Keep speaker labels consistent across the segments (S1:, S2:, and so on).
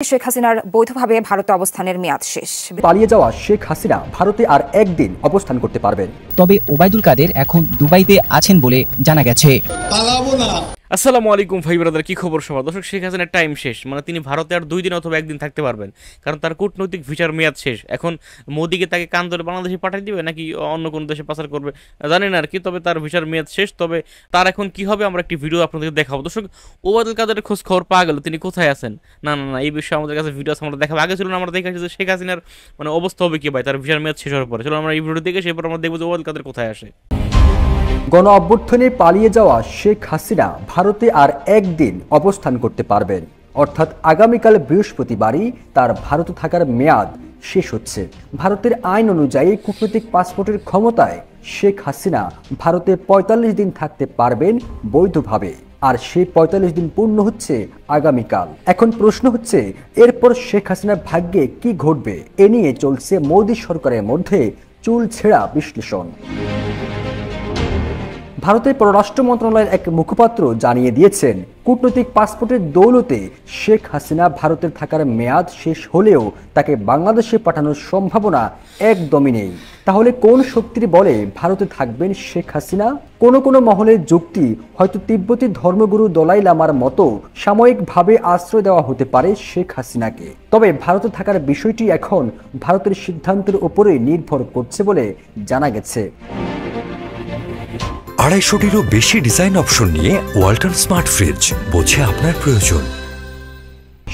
S1: শেখ হাসিনার বৈধভাবে ভারতে অবস্থানের মেয়াদ শেষ।
S2: পালিয়ে যাওয়া শেখ হাসিনা ভারতে আর একদিন অবস্থান করতে পারবেন।
S3: তবে ওবায়দুল কাদের এখন দুবাইতে আছেন বলে জানা গেছে।
S4: আসসালামু আলাইকুম ভাই ব্রাদার, কি খবর সবার? দর্শক, শেখ হাসিনার টাইম শেষ, মানে তিনি ভারতে আর 2 দিন অথবা 1 দিন থাকতে পারবেন, কারণ তার কূটনৈতিক ভিসার মেয়াদ শেষ। এখন মোদিকে তাকে কান ধরে বাংলাদেশে পাঠিয়ে দিবে নাকি অন্য কোনো দেশে পাচার করবে জানি না আর কি, তবে তার ভিসার মেয়াদ শেষ। তবে তার এখন কি হবে আমরা একটি ভিডিও আপনাদের দেখাবো। দর্শক, ওবায়দুল কাদেরের খোঁজ খবর পাওয়া গেল, তিনি কোথায় আছেন? না না না, এই বিষয়ে আমাদের কাছে ভিডিও আমরা দেখাবো। আগে ছিল না, আমরা দেখেছি যে শেখ হাসিনার মানে অবস্থা হবে কি ভাই তার ভিসার মেয়াদ শেষ হওয়ার পরে। চলো আমরা এই ভিডিও দেখে সেরপর আমরা দেখবো যে ওবায়দুল কাদের কোথায় আসে।
S2: গণ অভ্যুত্থানে পালিয়ে যাওয়া শেখ হাসিনা ভারতে আর একদিন অবস্থান করতে পারবেন, অর্থাৎ আগামীকাল বৃহস্পতিবারই তার ভারতে থাকার মেয়াদ শেষ হচ্ছে। ভারতের আইন অনুযায়ী কূটনৈতিক পাসপোর্টের ক্ষমতায় শেখ হাসিনা ভারতে ৪৫ দিন থাকতে পারবেন বৈধভাবে, আর সেই ৪৫ দিন পূর্ণ হচ্ছে আগামীকাল। এখন প্রশ্ন হচ্ছে, এরপর শেখ হাসিনার ভাগ্যে কি ঘটবে? এ নিয়ে চলছে মোদী সরকারের মধ্যে চুল ছেঁড়া বিশ্লেষণ। ভারতের পররাষ্ট্র মন্ত্রণালয়ের এক মুখপাত্র জানিয়ে দিয়েছেন, কূটনৈতিক পাসপোর্টের দৌলতে শেখ হাসিনা ভারতের থাকার মেয়াদ শেষ হলেও তাকে বাংলাদেশে পাঠানোর সম্ভাবনা একদমই নেই। তাহলে কোন শক্তির বলে ভারতে থাকবেন শেখ হাসিনা? কোনো মহলের যুক্তি, হয়তো তিব্বতী ধর্মগুরু দলাই লামার মতো সাময়িকভাবে আশ্রয় দেওয়া হতে পারে শেখ হাসিনাকে। তবে ভারতে থাকার বিষয়টি এখন ভারতের সিদ্ধান্তের উপরেই নির্ভর করছে বলে জানা গেছে।
S5: ২৫০টিরও বেশি ডিজাইন অপশন নিয়ে ওয়ালটন স্মার্ট ফ্রিজ, বোঝে আপনার প্রয়োজন।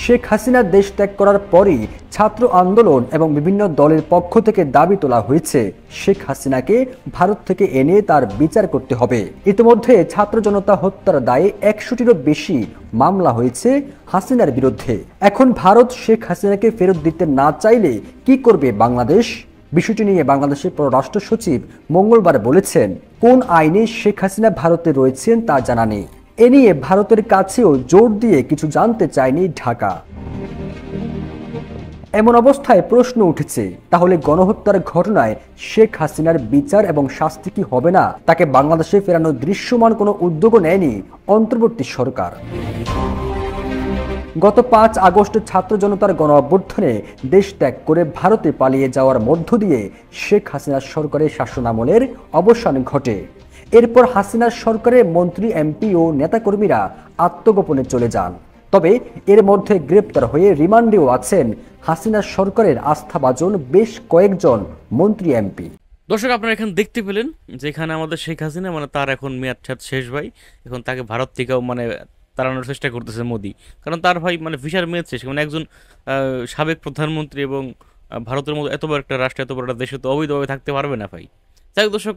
S2: শেখ হাসিনা দেশ ত্যাগ করার পরই ছাত্র আন্দোলন এবং বিভিন্ন দলের পক্ষ থেকে দাবি তোলা হয়েছে শেখ হাসিনাকে ভারত থেকে এনে তার বিচার করতে হবে। ইতিমধ্যে ছাত্র জনতা হত্যার দায়ে ১০০টিরও বেশি মামলা হয়েছে হাসিনার বিরুদ্ধে। এখন ভারত শেখ হাসিনাকে ফেরত দিতে না চাইলে কি করবে বাংলাদেশ? বিষয়টি নিয়ে বাংলাদেশের পররাষ্ট্র সচিব মঙ্গলবার বলেছেন, কোন আইনে শেখ হাসিনা ভারতে রয়েছেন তা জানা নেই। এ নিয়ে ভারতের কাছেও জোর দিয়ে কিছু জানতে চায়নি ঢাকা। এমন অবস্থায় প্রশ্ন উঠেছে, তাহলে গণহত্যার ঘটনায় শেখ হাসিনার বিচার এবং শাস্তি কি হবে না? তাকে বাংলাদেশে ফেরানোর দৃশ্যমান কোনো উদ্যোগও নেয়নি অন্তর্বর্তী সরকার। গত ৫ আগস্ট ছাত্র জনতার গণ অভ্যুত্থানে দেশ ত্যাগ করে ভারতে পালিয়ে যাওয়ার মধ্য দিয়ে শেখ হাসিনার সরকারের শাসনামলের অবসান ঘটে। এরপর হাসিনার সরকারের মন্ত্রী, এমপি ও নেতাকর্মীরা আত্মগোপনে চলে যান। তবে এর মধ্যে গ্রেপ্তার হয়ে রিমান্ডেও আছেন হাসিনার সরকারের আস্থাভাজন বেশ কয়েকজন মন্ত্রী, এমপি।
S4: দর্শক, আপনারা এখানে দেখতে পেলেন যে এখানে আমাদের শেখ হাসিনা মানে তার এখন মেয়াদ শেষ ভাই। এখন তাকে ভারত থেকেও মানে তাড়ানোর চেষ্টা করতেছে মোদি, কারণ তার ভাই মানে ভিসার মেয়াদ শেষ। মানে একজন সাবেক প্রধানমন্ত্রী এবং ভারতের মতো এত বড় একটা রাষ্ট্র, এত বড় একটা দেশে তো অবৈধভাবে থাকতে পারবে না ভাই। যাই হোক দর্শক,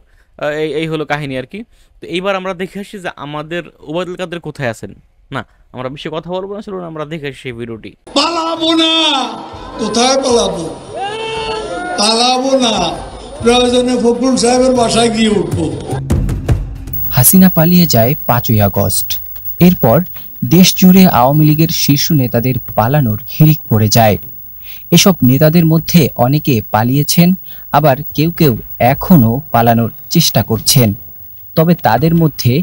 S4: এই হলো কাহিনী আর কি। তো এইবার আমরা দেখে আসি যে আমাদের ওবায়দুল কাদের কোথায় আছেন। না, আমরা বেশি কথা বলবো না, চলুন আমরা দেখে আসি সেই ভিডিওটি।
S6: পালাবো না, কোথায় পালাবো? পালাবো না, প্রয়োজনে ফখরুল সাহেবের বাসায় গিয়ে উঠবো।
S3: হাসিনা পালিয়ে যায় ৫ই আগস্ট। এরপর দেশ জুড়ে আওয়ামী লীগের শীর্ষ নেতাদের পালানোর হিড়িক পড়ে যায়। এসব নেতাদের মধ্যে অনেকে পালিয়েছেন, আবার কেউ কেউ এখনও পালানোর চেষ্টা করছেন। তবে তাদের মধ্যে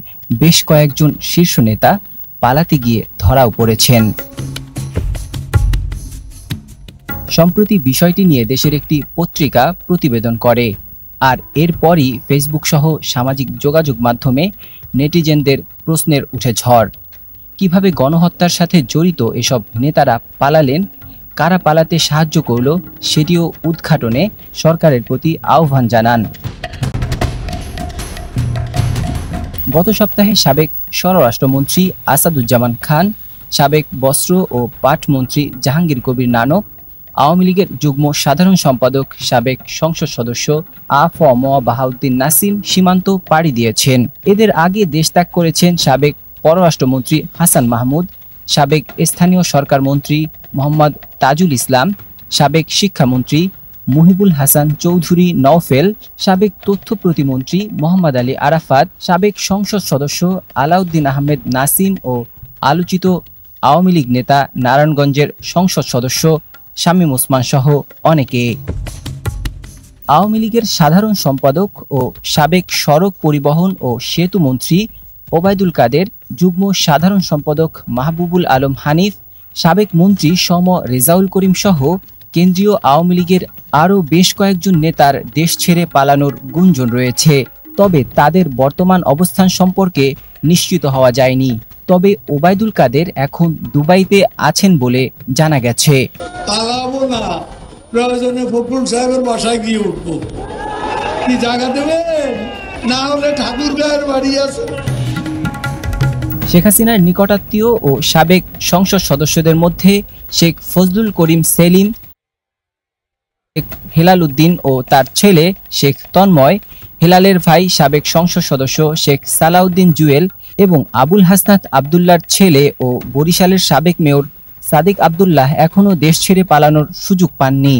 S3: বেশ কয়েকজন শীর্ষ নেতা পালাতে গিয়ে ধরাও পড়েছেন। সম্প্রতি বিষয়টি নিয়ে দেশের একটি পত্রিকা প্রতিবেদন করে, আর এরপরই ফেসবুক সহ সামাজিক যোগাযোগ মাধ্যমে নেটিজেনদের প্রশ্নের উঠে ঝড়। কিভাবে গণহত্যার সাথে জড়িত এসব নেতারা পালালেন, কারা পালাতে সাহায্য করল, সেটিও উদ্ঘাটনে সরকারের প্রতি আহ্বান জানান। গত সপ্তাহে সাবেক স্বরাষ্ট্রমন্ত্রী আসাদুজ্জামান খান, সাবেক বস্ত্র ও পাট মন্ত্রী জাহাঙ্গীর কবির নানক, আওয়ামী লীগের যুগ্ম সাধারণ সম্পাদক সাবেক সংসদ সদস্য আ.ফ.ম. বাহাউদ্দিন নাসিম সীমান্ত পাড়ি দিয়েছেন। এদের আগে দেশ ত্যাগ করেছেন সাবেক পররাষ্ট্রমন্ত্রী হাসান মাহমুদ, সাবেক স্থানীয় সরকার মন্ত্রী মোহাম্মদ তাজুল ইসলাম, সাবেক শিক্ষামন্ত্রী মুহিবুল হাসান চৌধুরী নওফেল, সাবেক তথ্য প্রতিমন্ত্রী মোহাম্মদ আলী আরাফাত, সাবেক সংসদ সদস্য আলাউদ্দিন আহমেদ নাসিম ও আলোচিত আওয়ামী লীগ নেতা নারায়ণগঞ্জের সংসদ সদস্য শামীম ওসমান সহ অনেকে। আওয়ামী লীগের সাধারণ সম্পাদক ও সাবেক সড়ক পরিবহন ও সেতু মন্ত্রী ওবায়দুল কাদের, যুগ্ম সাধারণ সম্পাদক মাহবুবুল আলম হানিফ, সাবেক মন্ত্রী সম রেজাউল করিম সহ কেন্দ্রীয় আওয়ামী লীগের আরও বেশ কয়েকজন নেতার দেশ ছেড়ে পালানোর গুঞ্জন রয়েছে, তবে তাদের বর্তমান অবস্থান সম্পর্কে নিশ্চিত হওয়া যায়নি। তবে ওবায়দুল কাদের এখন দুবাইতে আছেন বলে জানা গেছে।
S6: পালাবো না, প্রয়োজনে ফখরুল সাহেবের বাসায় গিয়ে উঠবো। কি জায়গা দেবেন? না হলে ঠাকুর গায়ের বাড়ি আছে।
S3: শেখ হাসিনার নিকটাত্মীয় ও সাবেক সংসদ সদস্যদের মধ্যে শেখ ফজলুল করিম সেলিম, শেখ হেলাল উদ্দিন ও তার ছেলে শেখ তন্ময়, হেলালের ভাই সাবেক সংসদ সদস্য শেখ সালাউদ্দিন জুয়েল এবং আবুল হাসনাত আবদুল্লাহর ছেলে ও বরিশালের সাবেক মেয়র সাদিক আবদুল্লাহ এখনও দেশ ছেড়ে পালানোর সুযোগ পাননি।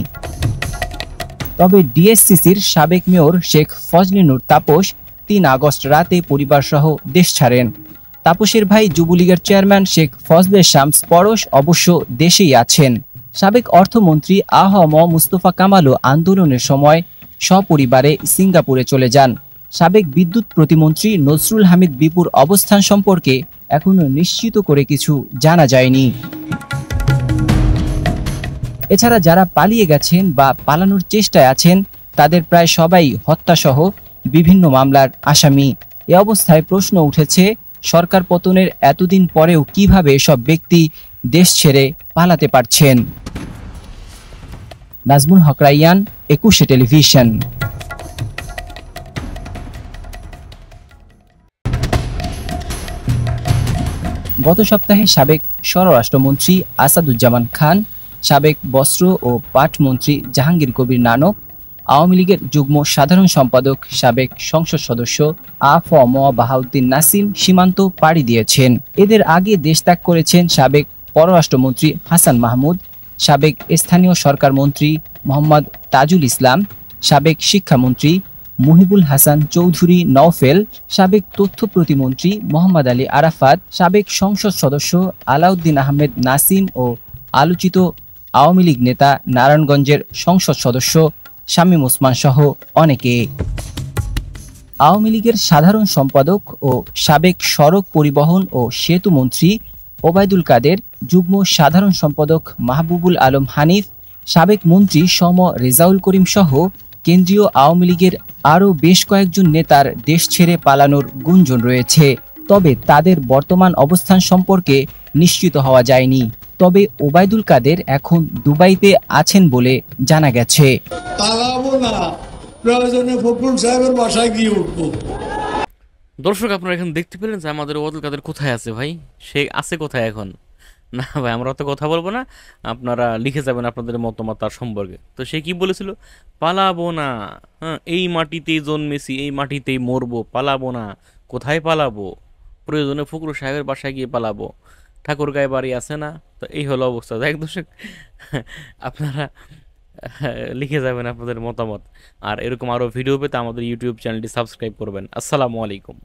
S3: তবে ডিএসসিসির সাবেক মেয়র শেখ ফজলিনুর তাপস ৩ আগস্ট রাতে পরিবারসহ দেশ ছাড়েন। তাপসের ভাই যুবলীগের চেয়ারম্যান শেখ ফজলে শামস পরশ অবশ্য দেশেই আছেন। সাবেক অর্থমন্ত্রী আ.হ.ম মুস্তফা কামালও আন্দোলনের সময় সপরিবারে সিঙ্গাপুরে চলে যান। সাবেক বিদ্যুৎ প্রতিমন্ত্রী নজরুল হামিদ বিপুর অবস্থান সম্পর্কে এখনো নিশ্চিত করে কিছু জানা যায়নি। এছাড়া যারা পালিয়ে গেছেন বা পালানোর চেষ্টায় আছেন তাদের প্রায় সবাই হত্যাসহ বিভিন্ন মামলার আসামি। এ অবস্থায় প্রশ্ন উঠেছে, সরকার পতনের এতদিন পরেও কিভাবে সব ব্যক্তি দেশ ছেড়ে পালাতে পারছেন। নাজমুল হক রাইয়ান, ২১শে টেলিভিশন। গত সপ্তাহে সাবেক স্বরাষ্ট্রমন্ত্রী আসাদুজ্জামান খান, সাবেক বস্ত্র ও পাট মন্ত্রী জাহাঙ্গীর কবির নানক, আওয়ামী লীগের যুগ্ম সাধারণ সম্পাদক সাবেক সংসদ সদস্য আ.ফ.ম বাহাউদ্দিন নাসিম সীমান্ত পাড়ি দিয়েছেন। এদের আগে দেশ ত্যাগ করেছেন সাবেক পররাষ্ট্রমন্ত্রী হাসান মাহমুদ, সাবেক স্থানীয় সরকার মন্ত্রী মোহাম্মদ তাজুল ইসলাম, সাবেক শিক্ষামন্ত্রী মুহিবুল হাসান চৌধুরী নওফেল, সাবেক তথ্য প্রতিমন্ত্রী মোহাম্মদ আলী আরাফাত, সাবেক সংসদ সদস্য আলাউদ্দিন আহমেদ নাসিম ও আলোচিত আওয়ামী লীগ নেতা নারায়ণগঞ্জের সংসদ সদস্য শামীম ওসমান সহ অনেকে। আওয়ামী লীগের সাধারণ সম্পাদক ও সাবেক সড়ক পরিবহন ও সেতু মন্ত্রী ওবায়দুল কাদের, যুগ্ম সাধারণ সম্পাদক মাহবুবুল আলম হানিফ, সাবেক মন্ত্রী সম রেজাউল করিম সহ কেন্দ্রীয় আওয়ামী লীগের আরও বেশ কয়েকজন নেতার দেশ ছেড়ে পালানোর গুঞ্জন রয়েছে, তবে তাদের বর্তমান অবস্থান সম্পর্কে নিশ্চিত হওয়া যায়নি। তবে ওবায়দুল কাদের এখন দুবাইতে আছেন বলে জানা গেছে।
S6: পালাবো না, প্রয়োজনে ফখরুল সাহেবের বাসায় গিয়ে উঠবো।
S4: দর্শক, আপনারা এখন দেখতে পেলেন যে আমাদের ওবায়দুল কাদের কোথায় আছে ভাই। সে আছে কোথায় এখন? না ভাই, আমরা তো কথা বলবো না, আপনারা লিখে যাবেন আপনাদের মতামত তার সম্পর্কে। তো সে কি বলেছিল? পালাবো না, হ্যাঁ, এই মাটিতেই জন্মেছি, এই মাটিতেই মরবো, পালাবো না। কোথায় পালাবো? প্রয়োজনে ফখরুল সাহেবের বাসায় গিয়ে পালাবো। ঠাকুর গায়ে বাড়ি আছে না? তো এই হলো অবস্থা। দেখ দর্শক, আপনারা লিখে যাবেন আপনাদের মতামত। আর এরকম আরও ভিডিও পেতে আমাদের ইউটিউব চ্যানেলটি সাবস্ক্রাইব করবেন। আসসালামু আলাইকুম।